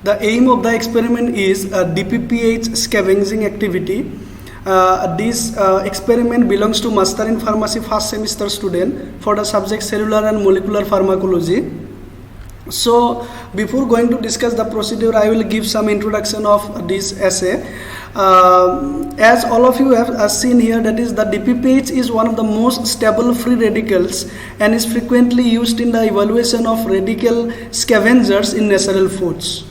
The aim of the experiment is DPPH scavenging activity. This experiment belongs to Master in Pharmacy first semester student for the subject cellular and molecular pharmacology. So before going to discuss the procedure, I will give some introduction of this essay. As all of you have seen here, that is the DPPH is one of the most stable free radicals and is frequently used in the evaluation of radical scavengers in natural foods.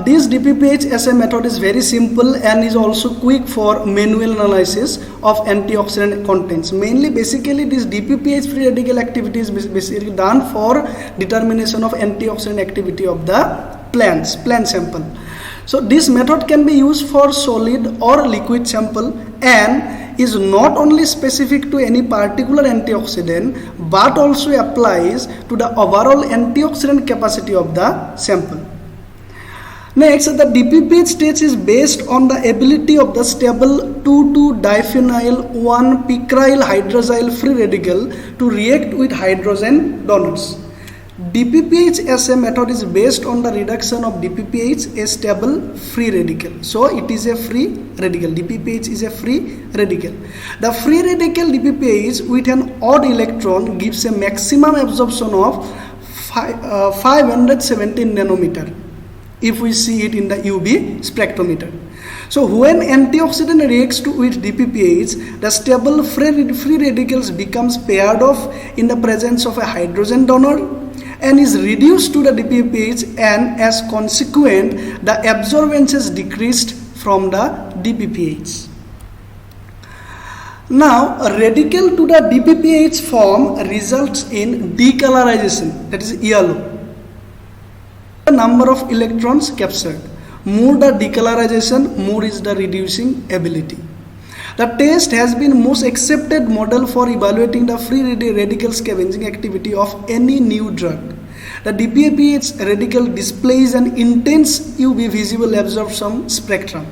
This DPPH assay method is very simple and is also quick for manual analysis of antioxidant contents. Basically this DPPH free radical activity is basically done for determination of antioxidant activity of the plant sample. So this method can be used for solid or liquid sample and is not only specific to any particular antioxidant but also applies to the overall antioxidant capacity of the sample. Next, the DPPH test is based on the ability of the stable 2,2-diphenyl 1-picaryl hydrazine free radical to react with hydrogen donors. DPPH assay method is based on the reduction of DPPH, a stable free radical. So it is a free radical. DPPH is a free radical. The free radical DPPH with an odd electron gives a maximum absorption of 517 nanometer. If we see it in the UV spectrometer. So when antioxidant reacts with DPPH, the stable free radicals becomes paired off in the presence of a hydrogen donor and is reduced to the DPPH, and as consequent the absorbance is decreased from the DPPH. Now a radical to the DPPH form results in decolorization, that is yellow. The number of electrons captured. More the decolorization, more is the reducing ability. The test has been most accepted model for evaluating the free radical scavenging activity of any new drug. The DPPH radical displays an intense UV visible absorption spectrum.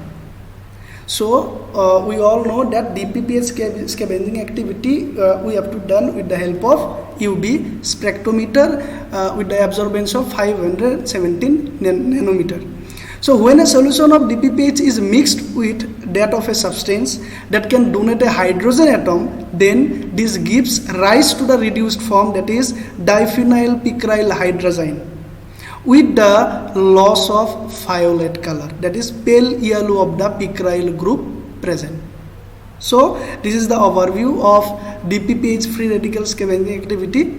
So we all know that DPPH scavenging activity we have to done with the help of UV spectrometer with the absorbance of 517 nanometer. So when a solution of DPPH is mixed with that of a substance that can donate a hydrogen atom, then this gives rise to the reduced form, that is diphenyl picaryl hydrazine, with the loss of violet color, that is pale yellow of the picaryl group present. So this is the overview of DPPH free radical scavenging activity.